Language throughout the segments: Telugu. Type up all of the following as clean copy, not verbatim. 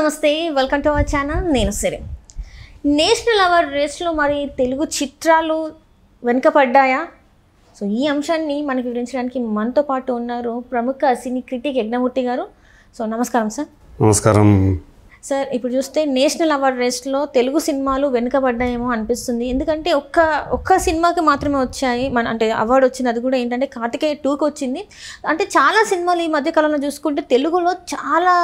నమస్తే వెల్కమ్ టు అవర్ ఛానల్ నేను సిరి నేషనల్ అవార్డ్ రేస్లో మరి తెలుగు చిత్రాలు వెనుకపడ్డాయా సో ఈ అంశాన్ని మనకి వివరించడానికి మనతో పాటు ఉన్నారు ప్రముఖ సినీ క్రిటిక్ యజ్ఞమూర్తి గారు సో నమస్కారం సార్ నమస్కారం సార్ ఇప్పుడు చూస్తే నేషనల్ అవార్డ్ రేస్లో తెలుగు సినిమాలు వెనుకబడ్డాయేమో అనిపిస్తుంది ఎందుకంటే ఒక్క సినిమాకి మాత్రమే వచ్చాయి అంటే అవార్డు వచ్చింది అది కూడా ఏంటంటే కార్తికేయ 2కి వచ్చింది అంటే చాలా సినిమాలు ఈ మధ్యకాలంలో చూసుకుంటే తెలుగులో చాలా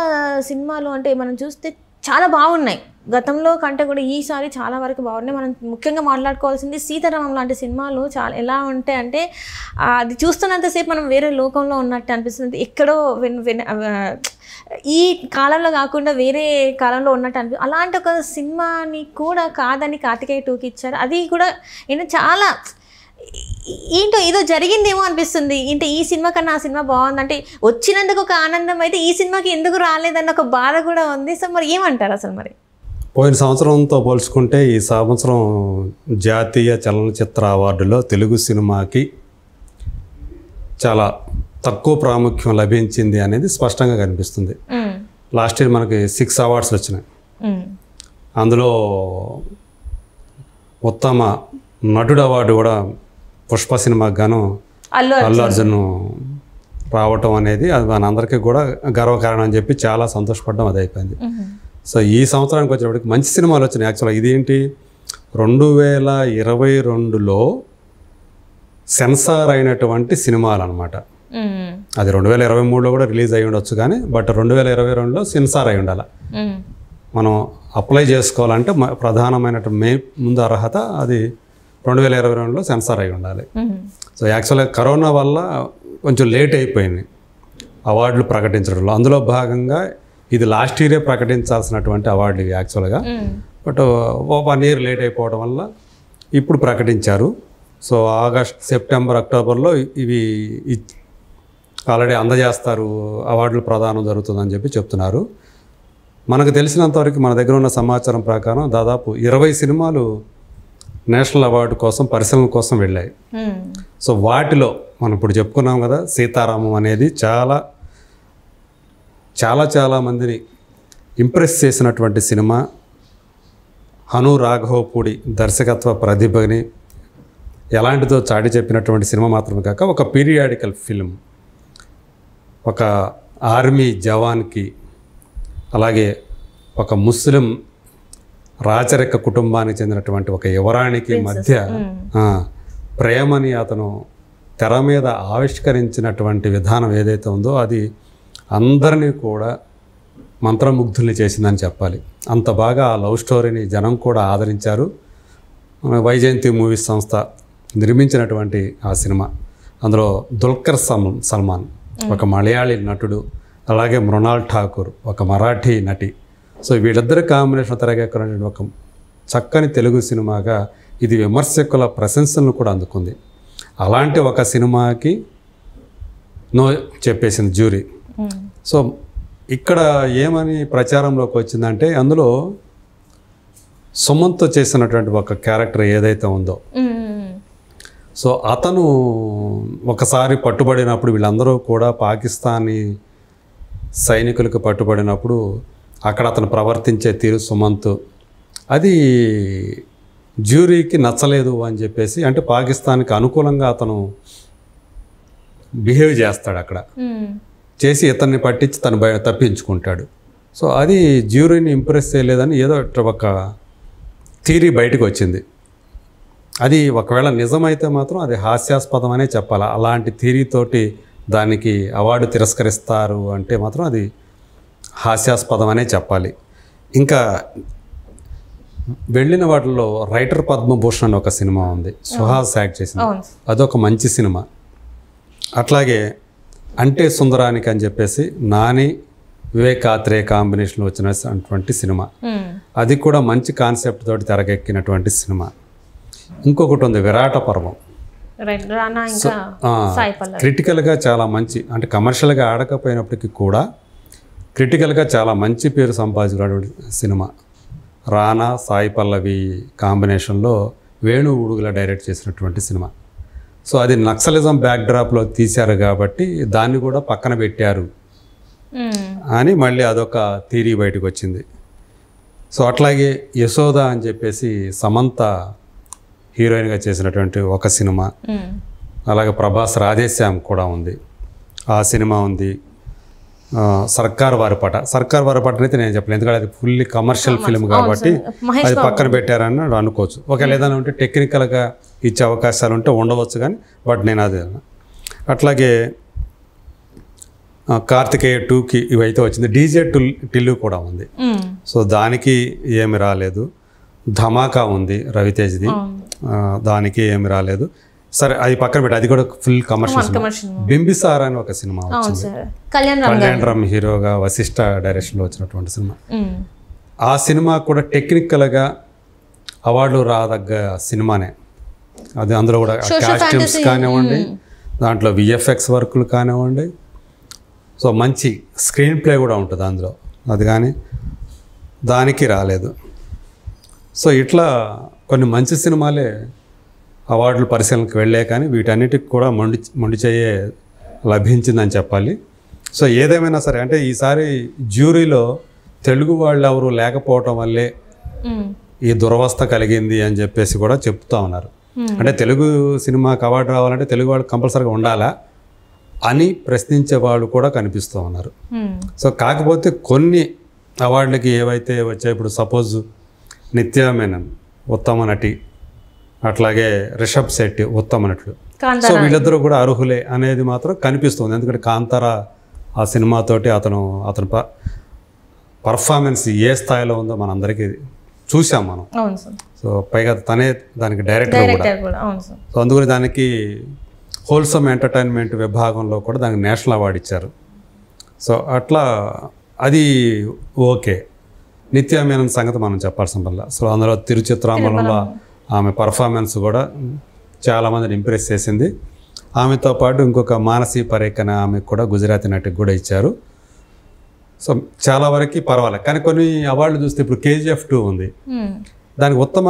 సినిమాలు అంటే మనం చూస్తే చాలా బాగున్నాయి గతంలో కంటే కూడా ఈసారి చాలా వరకు బాగున్నాయి మనం ముఖ్యంగా మాట్లాడుకోవాల్సింది సీతారామం లాంటి సినిమాలు చాలా ఎలా ఉంటాయి అంటే అది చూస్తున్నంతసేపు మనం వేరే లోకంలో ఉన్నట్టు అనిపిస్తుంది ఎక్కడో ఈ కాలంలో కాకుండా వేరే కాలంలో ఉన్నట్టు అలాంటి ఒక సినిమాని కూడా కాదని కార్తికేయ 2కి ఇచ్చారు అది కూడా ఏంటంటే చాలా ఏంటో ఏదో జరిగిందేమో అనిపిస్తుంది అంటే ఈ సినిమా కన్నా ఆ సినిమా బాగుందంటే వచ్చినందుకు ఒక ఆనందం అయితే ఈ సినిమాకి ఎందుకు రాలేదన్న ఒక బాధ కూడా ఉంది సో మరి ఏమంటారు అసలు మరి పోయిన సంవత్సరంతో పోల్చుకుంటే ఈ సంవత్సరం జాతీయ చలనచిత్ర అవార్డులో తెలుగు సినిమాకి చాలా తక్కువ ప్రాముఖ్యం లభించింది అనేది స్పష్టంగా కనిపిస్తుంది లాస్ట్ ఇయర్ మనకి 6 అవార్డ్స్ వచ్చినాయి అందులో ఉత్తమ నటుడు అవార్డు కూడా పుష్ప సినిమాకి గాను అల్లు అర్జున్ రావటం అనేది అది మనందరికీ కూడా గర్వకారణం అని చెప్పి చాలా సంతోషపడడం అది అయిపోయింది సో ఈ సంవత్సరానికి వచ్చేటప్పటికి మంచి సినిమాలు వచ్చినాయి యాక్చువల్గా ఇదేంటి 2022లో సెన్సార్ అయినటువంటి సినిమాలు అనమాట అది 2023లో కూడా రిలీజ్ అయ్యి ఉండొచ్చు కానీ బట్ 2022లో సెన్సార్ అయి ఉండాలి మనం అప్లై చేసుకోవాలంటే ప్రధానమైన ముందు అర్హత అది 2022లో సెన్సార్ అయి ఉండాలి సో యాక్చువల్గా కరోనా వల్ల కొంచెం లేట్ అయిపోయింది అవార్డులు ప్రకటించడంలో అందులో భాగంగా ఇది లాస్ట్ ఇయరే ప్రకటించాల్సినటువంటి అవార్డు ఇవి యాక్చువల్గా బట్ 1 ఇయర్ లేట్ అయిపోవడం వల్ల ఇప్పుడు ప్రకటించారు సో ఆగస్ట్ సెప్టెంబర్ అక్టోబర్లో ఇవి ఆల్రెడీ అందజేస్తారు అవార్డులు ప్రదానం జరుగుతుందని చెప్పి చెప్తున్నారు మనకు తెలిసినంతవరకు మన దగ్గర ఉన్న సమాచారం ప్రకారం దాదాపు 20 సినిమాలు నేషనల్ అవార్డు కోసం పరిశీలన కోసం వెళ్ళాయి సో వాటిలో మనం ఇప్పుడు చెప్పుకున్నాం కదా సీతారామం అనేది చాలా చాలా చాలా మందిని ఇంప్రెస్ చేసినటువంటి సినిమా హను రాఘవపూడి దర్శకత్వ ప్రతిభని ఎలాంటిదో చాటి చెప్పినటువంటి సినిమా మాత్రమే కాక ఒక పీరియాడికల్ ఫిల్మ్ ఒక ఆర్మీ జవాన్కి అలాగే ఒక ముస్లిం రాచరిక కుటుంబానికి చెందినటువంటి ఒక యువరానికి మధ్య ప్రేమని అతను తెర మీద ఆవిష్కరించినటువంటి విధానం ఏదైతే ఉందో అది అందరినీ కూడా మంత్రముగ్ధుల్ని చేసిందని చెప్పాలి అంత బాగా ఆ లవ్ స్టోరీని జనం కూడా ఆదరించారు వైజయంతి మూవీస్ సంస్థ నిర్మించినటువంటి ఆ సినిమా అందులో దుల్కర్ సల్మాన్ ఒక మలయాళీ నటుడు అలాగే మృణాల్ ఠాకూర్ ఒక మరాఠీ నటి సో వీళ్ళిద్దరి కాంబినేషన్ తెరకెక్కినటువంటి ఒక చక్కని తెలుగు సినిమాగా ఇది విమర్శకుల ప్రశంసలను కూడా అందుకుంది అలాంటి ఒక సినిమాకి నో చెప్పేసింది జ్యూరీ సో ఇక్కడ ఏమని ప్రచారంలోకి వచ్చిందంటే అందులో సుమంత్ చేసినటువంటి ఒక క్యారెక్టర్ ఏదైతే ఉందో సో అతను ఒకసారి పట్టుబడినప్పుడు వీళ్ళందరూ కూడా పాకిస్తానీ సైనికులకు పట్టుబడినప్పుడు అక్కడ అతను ప్రవర్తించే తీరు సుమంత్ అది జ్యూరీకి నచ్చలేదు అని చెప్పేసి అంటే పాకిస్తాన్కి అనుకూలంగా అతను బిహేవ్ చేస్తాడు అక్కడ చేసి ఇతన్ని పట్టించి తను తప్పించుకుంటాడు సో అది జ్యూరీని ఇంప్రెస్ చేయలేదని ఏదో ఒక థియరీ బయటకు వచ్చింది అది ఒకవేళ నిజమైతే మాత్రం అది హాస్యాస్పదం అనే చెప్పాలి అలాంటి థియరీతోటి దానికి అవార్డు తిరస్కరిస్తారు అంటే మాత్రం అది హాస్యాస్పదం అనే చెప్పాలి ఇంకా వెళ్ళిన వాటిలో రైటర్ పద్మభూషణ్ అని ఒక సినిమా ఉంది సుహాస్ యాక్ట్ చేసింది అదొక మంచి సినిమా అట్లాగే అంటే సుందరానికి అని చెప్పేసి నాని వివేక్ ఆత్రేయ కాంబినేషన్లో వచ్చినటువంటి సినిమా అది కూడా మంచి కాన్సెప్ట్ తోటి తెరకెక్కినటువంటి సినిమా ఇంకొకటి ఉంది విరాట పర్వం క్రిటికల్గా చాలా మంచి అంటే కమర్షియల్గా ఆడకపోయినప్పటికీ కూడా క్రిటికల్గా చాలా మంచి పేరు సంపాదించినటువంటి సినిమా రానా సాయి పల్లవి కాంబినేషన్లో వేణు ఉడుగుల డైరెక్ట్ చేసినటువంటి సినిమా సో అది నక్సలిజం బ్యాక్డ్రాప్లో తీశారు కాబట్టి దాన్ని కూడా పక్కన పెట్టారు అని మళ్ళీ అదొక థియరీ బయటకు వచ్చింది. సో అట్లాగే యశోద అని చెప్పేసి సమంత హీరోయిన్గా చేసినటువంటి ఒక సినిమా, అలాగే ప్రభాస్ రాధేశ్యామ్ కూడా ఉంది, ఆ సినిమా ఉంది. సర్కార్ వారిపాట అయితే నేను చెప్పలేను, ఎందుకంటే అది ఫుల్లీ కమర్షియల్ ఫిల్మ్ కాబట్టి అది పక్కన పెట్టారని అనుకోవచ్చు. ఒకవేళ ఏదైనా ఉంటే టెక్నికల్గా ఇచ్చే అవకాశాలు ఉంటే ఉండవచ్చు కానీ, బట్ నేను అది అట్లాగే కార్తికేయ 2కి ఇవైతే వచ్చింది. డీజే టిల్లు కూడా ఉంది, సో దానికి ఏమి రాలేదు. ధమాకా ఉంది రవితేజ్ది, దానికి ఏమి రాలేదు. సరే అది పక్కన పెట్టి, అది కూడా ఫుల్ కమర్షియల్. బింబిసార్ అని ఒక సినిమా వచ్చింది, కళ్యాణ్ రామ్ హీరోగా వశిష్ఠ డైరెక్షన్లో వచ్చినటువంటి సినిమా. ఆ సినిమా కూడా టెక్నికల్గా అవార్డులు రాదగ్గ సినిమానే అది. అందులో కూడా కాస్ట్యూమ్స్ కానివ్వండి, దాంట్లో విఎఫ్ఎక్స్ వర్కులు కానివ్వండి, సో మంచి స్క్రీన్ ప్లే కూడా ఉంటుంది అందులో, అది కానీ దానికి రాలేదు. సో ఇట్లా కొన్ని మంచి సినిమాలే అవార్డుల పరిశీలనకు వెళ్ళే, కానీ వీటన్నిటికి కూడా మొండి చెయ్యే లభించిందని చెప్పాలి. సో ఏదేమైనా సరే, అంటే ఈసారి జ్యూరీలో తెలుగు వాళ్ళు ఎవరు లేకపోవటం వల్లే ఈ దురవస్థ కలిగింది అని చెప్పేసి కూడా చెప్తా ఉన్నారు. అంటే తెలుగు సినిమాకి అవార్డు రావాలంటే తెలుగు వాళ్ళు కంపల్సరీగా ఉండాలా అని ప్రశ్నించే వాళ్ళు కూడా కనిపిస్తూ ఉన్నారు. సో కాకపోతే కొన్ని అవార్డులకి ఏవైతే వచ్చాయి, ఇప్పుడు సపోజ్ నిత్యా మేనన్ ఉత్తమ నటి, అట్లాగే రిషబ్ శెట్టి ఉత్తమ నటుడు, సో వీళ్ళిద్దరూ కూడా అర్హులే అనేది మాత్రం కనిపిస్తుంది. ఎందుకంటే కాంతారా ఆ సినిమాతోటి అతను పర్ఫార్మెన్స్ ఏ స్థాయిలో ఉందో మనందరికీ చూసాం మనం. సో పైగా తనే దానికి డైరెక్టర్ కూడా. సో అందుకని దానికి హోల్సమ్ ఎంటర్టైన్మెంట్ విభాగంలో కూడా దానికి నేషనల్ అవార్డు ఇచ్చారు. సో అట్లా అది ఓకే. నిత్యా మేనన్ సంగతి మనం చెప్పాల్సిన వల్ల, సో అందులో తిరుచిత్రాంబలంలో ఆమె పర్ఫార్మెన్స్ కూడా చాలామందిని ఇంప్రెస్ చేసింది. ఆమెతో పాటు ఇంకొక మానసి పరేఖ్ అనే ఆమెకు కూడా గుజరాతీ నటికి కూడా ఇచ్చారు. సో చాలా వరకు పర్వాలేదు. కానీ కొన్ని అవార్డులు చూస్తే ఇప్పుడు KGF 2 ఉంది, దానికి ఉత్తమ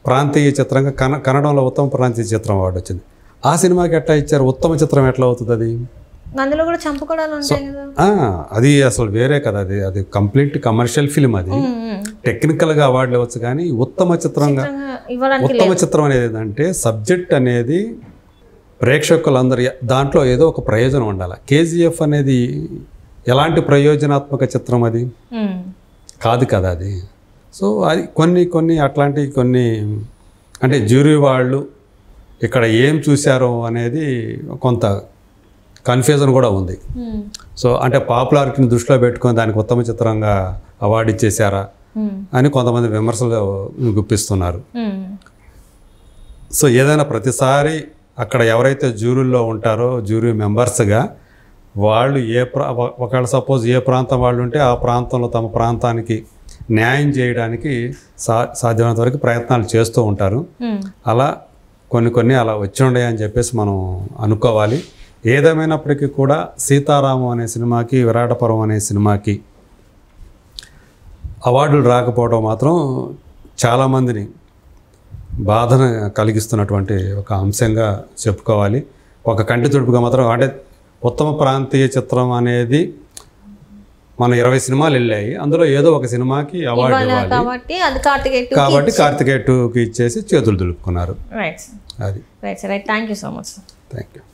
ప్రాంతీయ చిత్రంగా కన్నడంలో ఉత్తమ ప్రాంతీయ చిత్రం అవార్డు వచ్చింది. ఆ సినిమాకి ఎట్లా ఇచ్చారు? ఉత్తమ చిత్రం ఎట్లా అవుతుంది? అది అందులో కూడా చంపుకోవడాలు ఉంటాయి కదా, అది అసలు వేరే కదా, అది కంప్లీట్ కమర్షియల్ ఫిల్మ్. అది టెక్నికల్గా అవార్డులు ఇవ్వచ్చు, కానీ ఉత్తమ చిత్రంగా ఉత్తమ చిత్రం అనేది ఏంటంటే సబ్జెక్ట్ అనేది ప్రేక్షకులందరూ దాంట్లో ఏదో ఒక ప్రయోజనం ఉండాలి. KGF అనేది ఎలాంటి ప్రయోజనాత్మక చిత్రం అది కాదు కదా అది. సో అది కొన్ని అట్లాంటి కొన్ని అంటే జ్యూరీ వాళ్ళు ఇక్కడ ఏం చూశారో అనేది కొంత కన్ఫ్యూజన్ కూడా ఉంది. సో అంటే పాపులారిటీని దృష్టిలో పెట్టుకొని దానికి ఉత్తమ చిత్రంగా అవార్డు ఇచ్చేసారా అని కొంతమంది విమర్శలు గుప్పిస్తున్నారు. సో ఏదైనా ప్రతిసారి అక్కడ ఎవరైతే జ్యూరీల్లో ఉంటారో జ్యూరీ మెంబర్స్గా వాళ్ళు ఒకవేళ సపోజ్ ఏ ప్రాంతం వాళ్ళు ఉంటే ఆ ప్రాంతంలో తమ ప్రాంతానికి న్యాయం చేయడానికి సాధ్యమైనంత వరకు ప్రయత్నాలు చేస్తూ ఉంటారు. అలా కొన్ని అలా వచ్చి ఉండే అని చెప్పేసి మనం అనుకోవాలి. ఏదేమైనప్పటికీ కూడా సీతారామం అనే సినిమాకి, విరాటపురం అనే సినిమాకి అవార్డులు రాకపోవడం మాత్రం చాలామందిని బాధను కలిగిస్తున్నటువంటి ఒక అంశంగా చెప్పుకోవాలి. ఒక కంటి తుడుపుగా మాత్రం అంటే ఉత్తమ ప్రాంతీయ చిత్రం అనేది మన 20 సినిమాలు వెళ్ళాయి, అందులో ఏదో ఒక సినిమాకి అవార్డు ఇవ్వాలి కాబట్టి కార్తికేయ 2కి ఇచ్చేసి చేతులు దులుపుకున్నారు. అది. Thank you so much. Thank you.